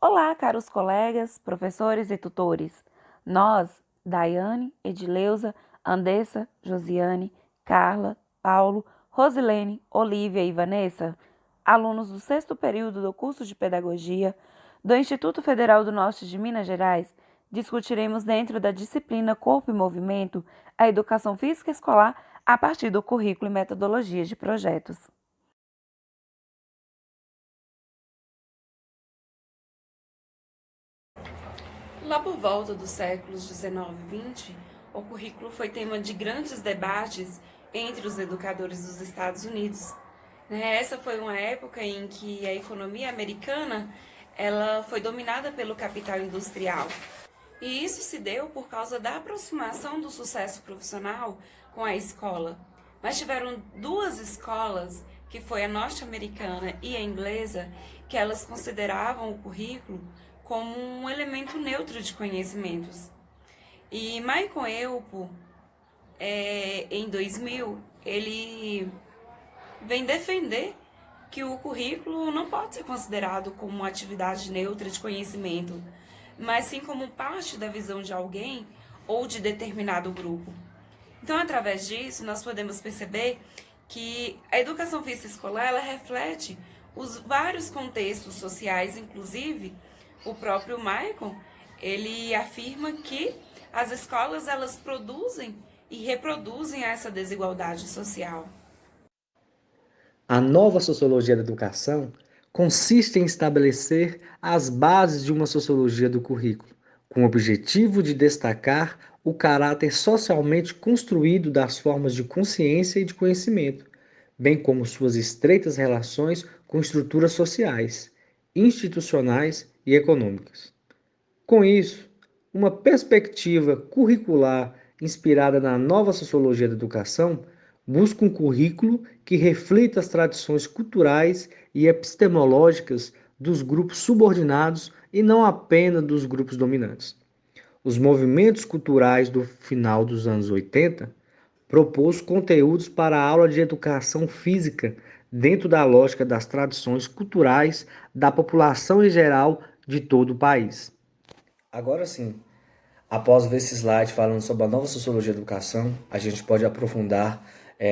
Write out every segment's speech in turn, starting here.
Olá, caros colegas, professores e tutores. Nós, Daiane, Edileuza, Andessa, Josiane, Carla, Paulo, Rosilene, Olívia e Vanessa, alunos do sexto período do curso de Pedagogia do Instituto Federal do Norte de Minas Gerais, discutiremos dentro da disciplina Corpo e Movimento a educação física escolar a partir do currículo e metodologia de projetos. Lá por volta dos séculos 19 e 20, o currículo foi tema de grandes debates entre os educadores dos Estados Unidos. Essa foi uma época em que a economia americana ela foi dominada pelo capital industrial. E isso se deu por causa da aproximação do sucesso profissional com a escola. Mas tiveram duas escolas, que foi a norte-americana e a inglesa, que elas consideravam o currículo como um elemento neutro de conhecimentos. E Michael Elpo, em 2000, ele vem defender que o currículo não pode ser considerado como uma atividade neutra de conhecimento, mas sim como parte da visão de alguém ou de determinado grupo. Então, através disso, nós podemos perceber que a educação física escolar ela reflete os vários contextos sociais, inclusive o próprio Michael, ele afirma que as escolas elas produzem e reproduzem essa desigualdade social. A nova sociologia da educação consiste em estabelecer as bases de uma sociologia do currículo, com o objetivo de destacar o caráter socialmente construído das formas de consciência e de conhecimento, bem como suas estreitas relações com estruturas sociais, institucionais e econômicas. Com isso, uma perspectiva curricular inspirada na nova sociologia da educação busca um currículo que reflita as tradições culturais e epistemológicas dos grupos subordinados e não apenas dos grupos dominantes. Os movimentos culturais do final dos anos 80 propôs conteúdos para a aula de educação física dentro da lógica das tradições culturais da população em geral de todo o país. Agora sim, após ver esse slide falando sobre a nova sociologia da educação, a gente pode aprofundar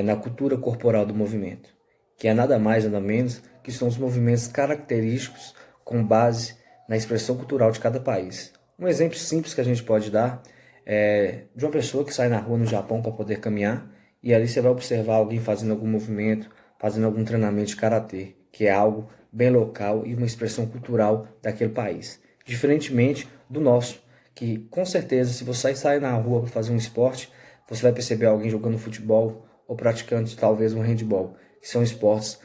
na cultura corporal do movimento, que é nada mais nada menos que são os movimentos característicos com base na expressão cultural de cada país. Um exemplo simples que a gente pode dar é de uma pessoa que sai na rua no Japão para poder caminhar e ali você vai observar alguém fazendo algum movimento, fazendo algum treinamento de karatê, que é algo bem local e uma expressão cultural daquele país. Diferentemente do nosso, que com certeza se você sair na rua para fazer um esporte, você vai perceber alguém jogando futebol ou praticando talvez um handball, que são esportes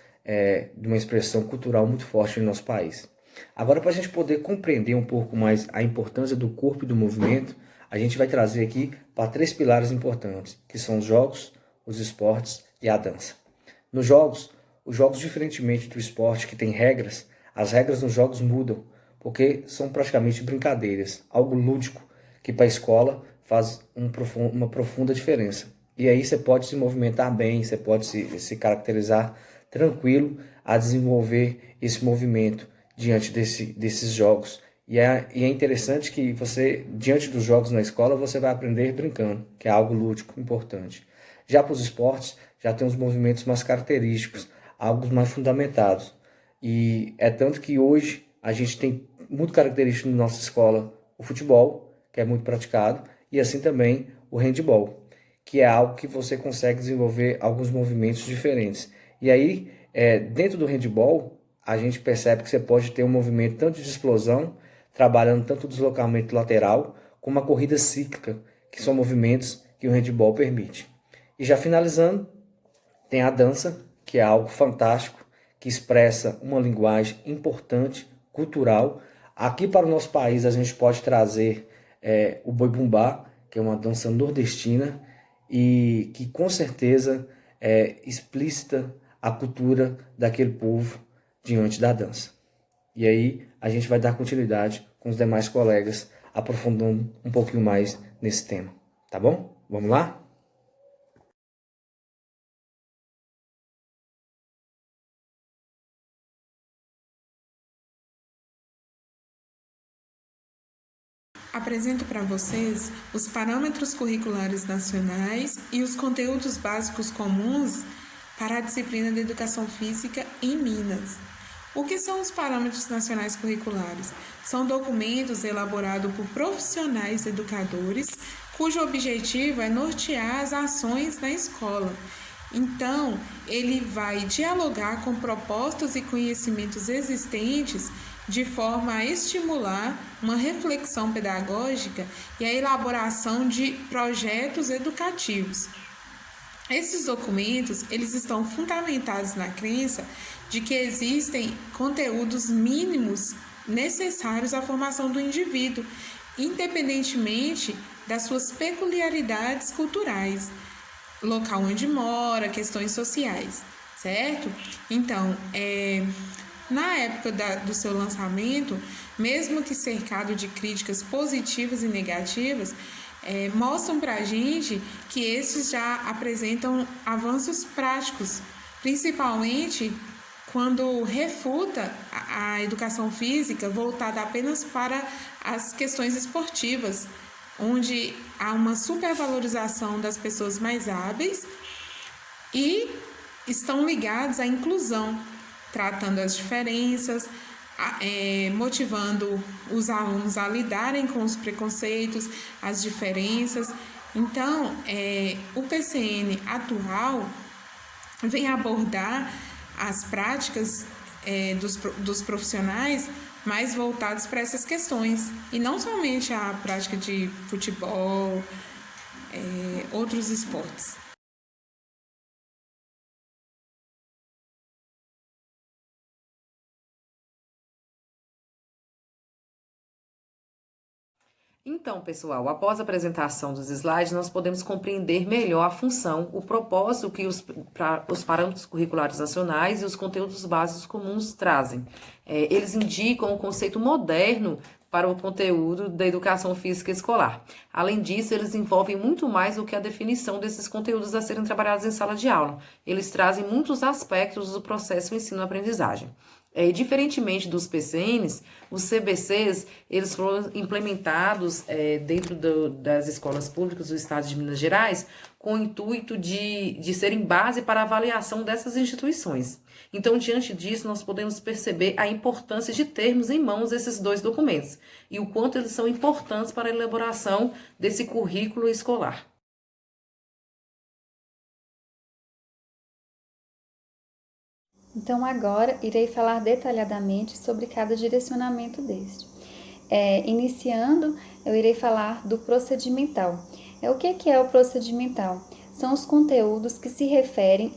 de uma expressão cultural muito forte no nosso país. Agora, para a gente poder compreender um pouco mais a importância do corpo e do movimento, a gente vai trazer aqui para três pilares importantes, que são os jogos, os esportes e a dança. Nos jogos, os jogos, diferentemente do esporte que tem regras, as regras nos jogos mudam, porque são praticamente brincadeiras, algo lúdico, que para a escola faz uma profunda diferença. E aí você pode se movimentar bem, você pode se caracterizar tranquilo a desenvolver esse movimento diante desses jogos. E é interessante que você, diante dos jogos na escola, você vai aprender brincando, que é algo lúdico, importante. Já para os esportes, já tem os movimentos mais característicos, algo mais fundamentados. E é tanto que hoje a gente tem muito característico na nossa escola o futebol, que é muito praticado, e assim também o handball, que é algo que você consegue desenvolver alguns movimentos diferentes. E aí, dentro do handball, a gente percebe que você pode ter um movimento tanto de explosão, trabalhando tanto o deslocamento lateral, como a corrida cíclica, que são movimentos que o handball permite. E já finalizando, tem a dança, que é algo fantástico, que expressa uma linguagem importante, cultural. Aqui para o nosso país a gente pode trazer o boi bumbá, que é uma dança nordestina e que com certeza é explícita a cultura daquele povo diante da dança. E aí a gente vai dar continuidade com os demais colegas, aprofundando um pouquinho mais nesse tema. Tá bom? Vamos lá? Apresento para vocês os parâmetros curriculares nacionais e os conteúdos básicos comuns para a disciplina de Educação Física em Minas. O que são os parâmetros nacionais curriculares? São documentos elaborados por profissionais educadores, cujo objetivo é nortear as ações na escola. Então, ele vai dialogar com propostas e conhecimentos existentes de forma a estimular uma reflexão pedagógica e a elaboração de projetos educativos. Esses documentos, eles estão fundamentados na crença de que existem conteúdos mínimos necessários à formação do indivíduo, independentemente das suas peculiaridades culturais, local onde mora, questões sociais, certo? Então, na época do seu lançamento, mesmo que cercado de críticas positivas e negativas, mostram para a gente que esses já apresentam avanços práticos, principalmente quando refuta a educação física voltada apenas para as questões esportivas, onde há uma supervalorização das pessoas mais hábeis e estão ligados à inclusão, tratando as diferenças, motivando os alunos a lidarem com os preconceitos, as diferenças. Então, o PCN atual vem abordar as práticas dos profissionais mais voltados para essas questões, e não somente a prática de futebol, outros esportes. Então, pessoal, após a apresentação dos slides, nós podemos compreender melhor a função, o propósito que os parâmetros curriculares nacionais e os conteúdos básicos comuns trazem. Eles indicam um conceito moderno para o conteúdo da educação física escolar. Além disso, eles envolvem muito mais do que a definição desses conteúdos a serem trabalhados em sala de aula. Eles trazem muitos aspectos do processo ensino-aprendizagem. Diferentemente dos PCNs, os CBCs, eles foram implementados dentro das escolas públicas do estado de Minas Gerais com o intuito de serem base para a avaliação dessas instituições. Então, diante disso, nós podemos perceber a importância de termos em mãos esses dois documentos e o quanto eles são importantes para a elaboração desse currículo escolar. Então, agora irei falar detalhadamente sobre cada direcionamento deste. Iniciando, eu irei falar do procedimental. O que é o procedimental? São os conteúdos que se referem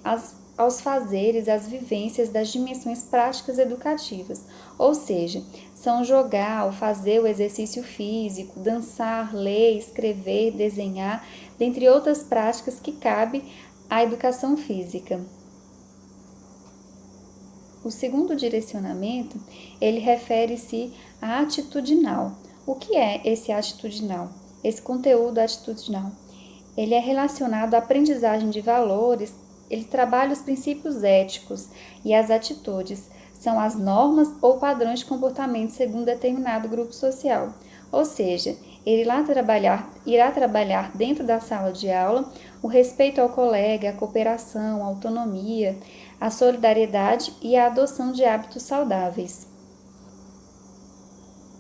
aos fazeres, às vivências das dimensões práticas educativas, ou seja, são jogar, ou fazer o exercício físico, dançar, ler, escrever, desenhar, dentre outras práticas que cabe à educação física. O segundo direcionamento, ele refere-se a atitudinal. O que é esse atitudinal? Esse conteúdo atitudinal? Ele é relacionado à aprendizagem de valores, ele trabalha os princípios éticos e as atitudes, são as normas ou padrões de comportamento segundo determinado grupo social. Ou seja, ele irá trabalhar dentro da sala de aula o respeito ao colega, a cooperação, a autonomia, a solidariedade e a adoção de hábitos saudáveis.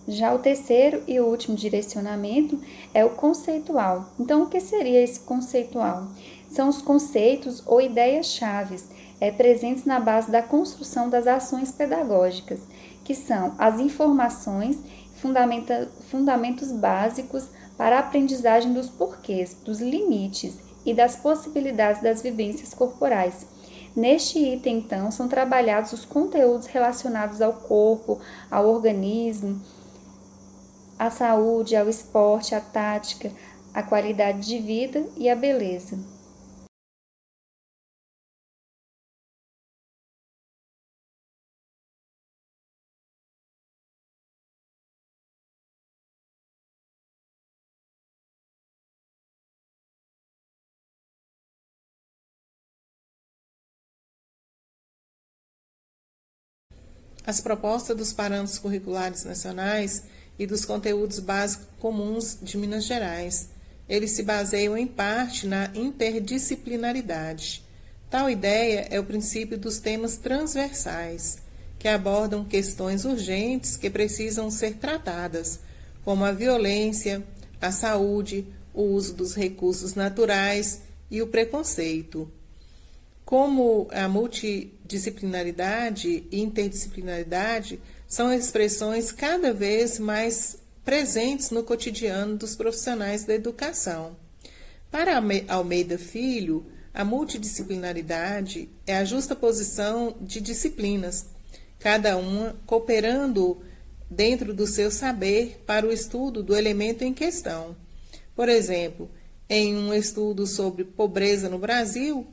Já o terceiro e o último direcionamento é o conceitual. Então, o que seria esse conceitual? São os conceitos ou ideias-chaves presentes na base da construção das ações pedagógicas, que são as informações, fundamentos básicos para a aprendizagem dos porquês, dos limites e das possibilidades das vivências corporais. Neste item, então, são trabalhados os conteúdos relacionados ao corpo, ao organismo, à saúde, ao esporte, à tática, à qualidade de vida e à beleza. As propostas dos parâmetros curriculares nacionais, e dos conteúdos básicos comuns de Minas Gerais. Eles se baseiam em parte na interdisciplinaridade. Tal ideia é o princípio dos temas transversais, que abordam questões urgentes que precisam ser tratadas, como a violência, a saúde, o uso dos recursos naturais e o preconceito. Como a multidisciplinaridade e interdisciplinaridade são expressões cada vez mais presentes no cotidiano dos profissionais da educação. Para Almeida Filho, a multidisciplinaridade é a justaposição de disciplinas, cada uma cooperando dentro do seu saber para o estudo do elemento em questão. Por exemplo, em um estudo sobre pobreza no Brasil,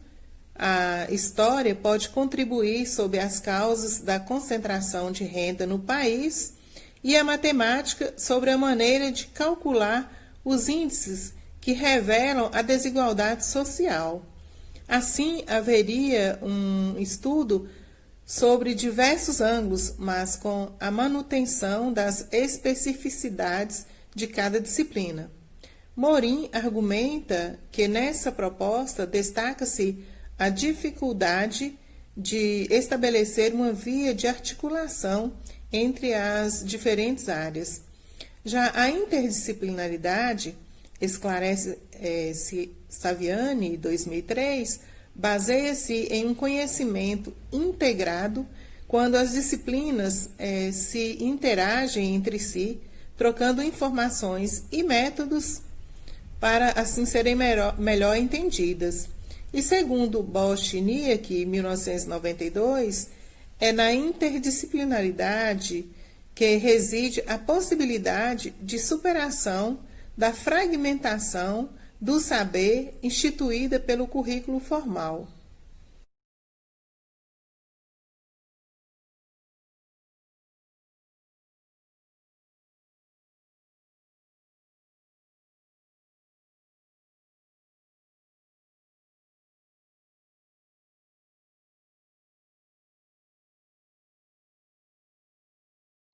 a história pode contribuir sobre as causas da concentração de renda no país e a matemática sobre a maneira de calcular os índices que revelam a desigualdade social. Assim, haveria um estudo sobre diversos ângulos, mas com a manutenção das especificidades de cada disciplina. Morim argumenta que nessa proposta destaca-se a dificuldade de estabelecer uma via de articulação entre as diferentes áreas. Já a interdisciplinaridade, esclarece Saviani, 2003, baseia-se em um conhecimento integrado quando as disciplinas se interagem entre si, trocando informações e métodos para assim serem melhor entendidas. E segundo Bosch e Niak, 1992, é na interdisciplinaridade que reside a possibilidade de superação da fragmentação do saber instituída pelo currículo formal.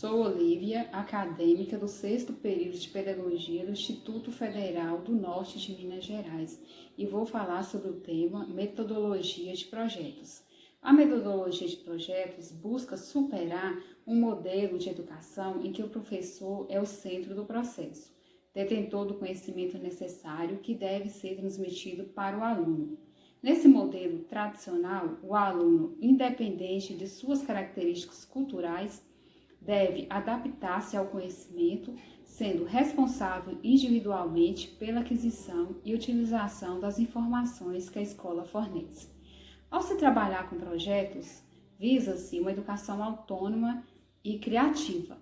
Sou Olívia, acadêmica do 6º período de Pedagogia do Instituto Federal do Norte de Minas Gerais, e vou falar sobre o tema Metodologia de Projetos. A metodologia de projetos busca superar um modelo de educação em que o professor é o centro do processo, detentor do conhecimento necessário que deve ser transmitido para o aluno. Nesse modelo tradicional, o aluno, independente de suas características culturais, deve adaptar-se ao conhecimento, sendo responsável individualmente pela aquisição e utilização das informações que a escola fornece. Ao se trabalhar com projetos, visa-se uma educação autônoma e criativa,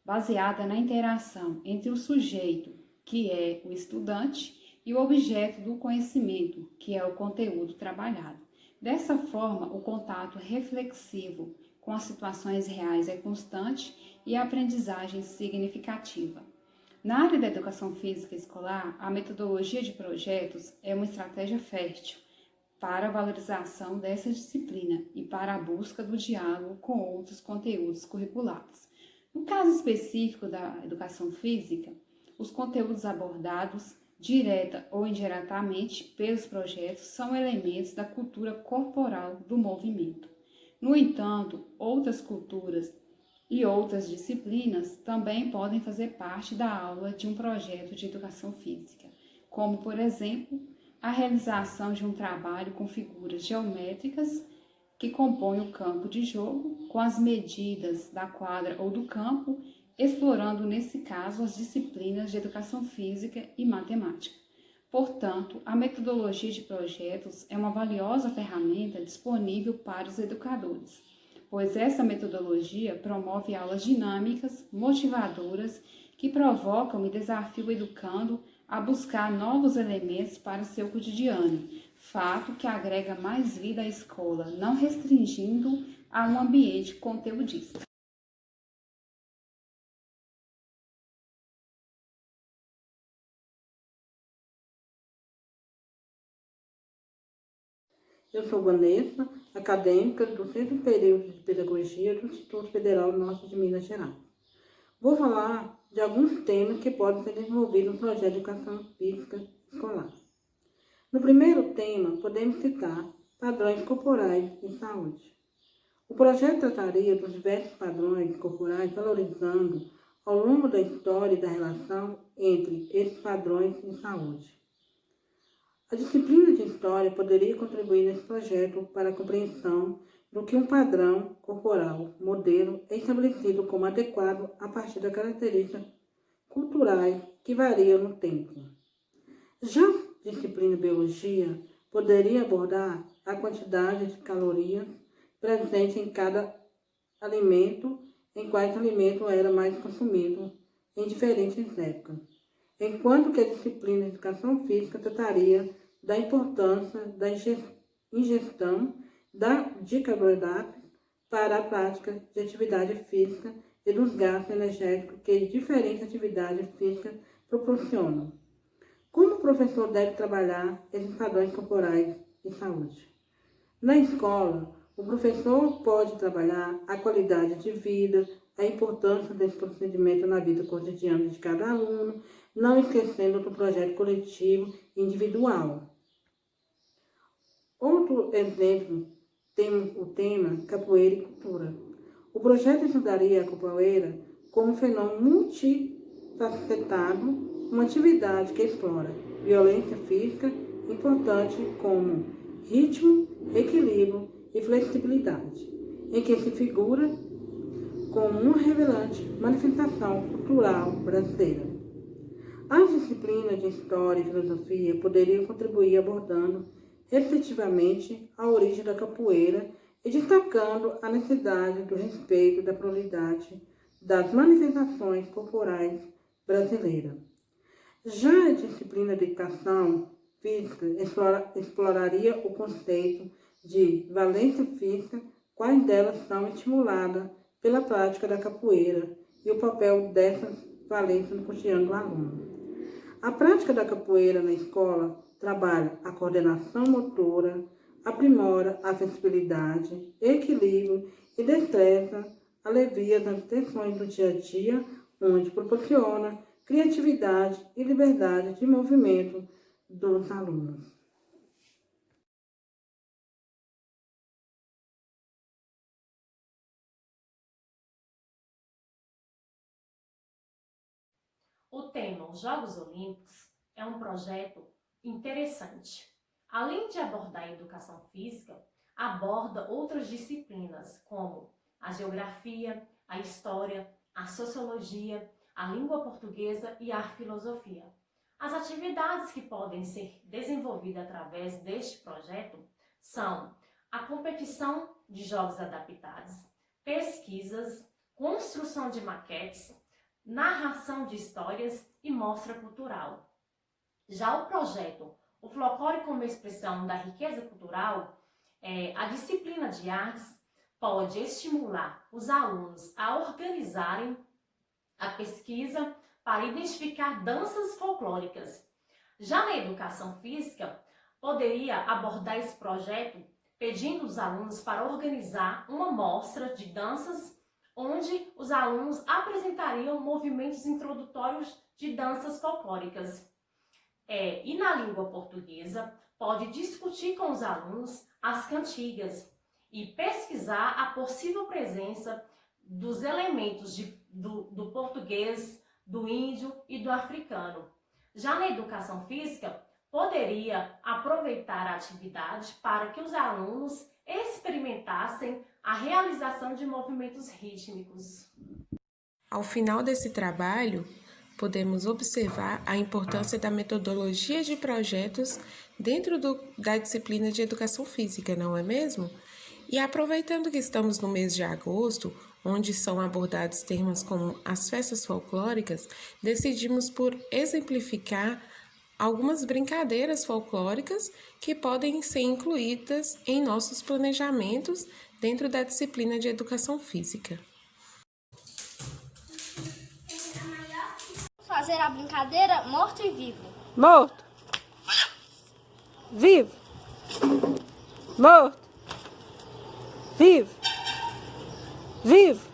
baseada na interação entre o sujeito, que é o estudante, e o objeto do conhecimento, que é o conteúdo trabalhado. Dessa forma, o contato reflexivo com as situações reais é constante e a aprendizagem significativa. Na área da educação física escolar, a metodologia de projetos é uma estratégia fértil para a valorização dessa disciplina e para a busca do diálogo com outros conteúdos curriculares. No caso específico da educação física, os conteúdos abordados, direta ou indiretamente, pelos projetos são elementos da cultura corporal do movimento. No entanto, outras culturas e outras disciplinas também podem fazer parte da aula de um projeto de educação física, como, por exemplo, a realização de um trabalho com figuras geométricas que compõem o campo de jogo, com as medidas da quadra ou do campo, explorando, nesse caso, as disciplinas de educação física e matemática. Portanto, a metodologia de projetos é uma valiosa ferramenta disponível para os educadores, pois essa metodologia promove aulas dinâmicas, motivadoras, que provocam e desafiam o educando a buscar novos elementos para o seu cotidiano, fato que agrega mais vida à escola, não restringindo a um ambiente conteudista. Eu sou Vanessa, acadêmica do 6º período de Pedagogia do Instituto Federal do Norte de Minas Gerais. Vou falar de alguns temas que podem ser desenvolvidos no projeto de educação física escolar. No primeiro tema, podemos citar padrões corporais em saúde. O projeto trataria dos diversos padrões corporais, valorizando ao longo da história e da relação entre esses padrões em saúde. A disciplina de História poderia contribuir nesse projeto para a compreensão do que um padrão corporal, modelo, é estabelecido como adequado a partir das características culturais que variam no tempo. Já a disciplina Biologia poderia abordar a quantidade de calorias presente em cada alimento, em quais alimento era mais consumido em diferentes épocas, enquanto que a disciplina de Educação Física trataria da importância da ingestão de carboidratos para a prática de atividade física e dos gastos energéticos que diferentes atividades físicas proporcionam. Como o professor deve trabalhar esses padrões corporais de saúde? Na escola, o professor pode trabalhar a qualidade de vida, a importância desse procedimento na vida cotidiana de cada aluno, não esquecendo do projeto coletivo e individual. Outro exemplo, temos o tema Capoeira e Cultura. O projeto estudaria a capoeira como um fenômeno multifacetado, uma atividade que explora violência física importante como ritmo, equilíbrio e flexibilidade, em que se figura como uma relevante manifestação cultural brasileira. As disciplinas de História e Filosofia poderiam contribuir abordando respectivamente a origem da capoeira e destacando a necessidade do respeito da pluralidade das manifestações corporais brasileiras. Já a disciplina de Educação Física exploraria o conceito de valência física, quais delas são estimuladas pela prática da capoeira e o papel dessas valências no cotidiano do aluno. A prática da capoeira na escola trabalha a coordenação motora, aprimora a flexibilidade, equilíbrio e destreza, alivia as tensões do dia a dia, onde proporciona criatividade e liberdade de movimento dos alunos. O tema Os Jogos Olímpicos é um projeto interessante. Além de abordar a educação física, aborda outras disciplinas como a geografia, a história, a sociologia, a língua portuguesa e a filosofia. As atividades que podem ser desenvolvidas através deste projeto são a competição de jogos adaptados, pesquisas, construção de maquetes, narração de histórias e mostra cultural. Já o projeto O Folclore como Expressão da Riqueza Cultural, a disciplina de artes pode estimular os alunos a organizarem a pesquisa para identificar danças folclóricas. Já na educação física, poderia abordar esse projeto pedindo os alunos para organizar uma mostra de danças onde os alunos apresentariam movimentos introdutórios de danças folclóricas. E na língua portuguesa, pode discutir com os alunos as cantigas e pesquisar a possível presença dos elementos do português, do índio e do africano. Já na educação física, poderia aproveitar a atividade para que os alunos experimentassem a realização de movimentos rítmicos. Ao final desse trabalho, podemos observar a importância da metodologia de projetos dentro da disciplina de Educação Física, não é mesmo? E aproveitando que estamos no mês de agosto, onde são abordados temas como as festas folclóricas, decidimos por exemplificar algumas brincadeiras folclóricas que podem ser incluídas em nossos planejamentos dentro da disciplina de Educação Física. Fazer a brincadeira morto e vivo. Morto. Vivo. Morto. Vivo. Vivo.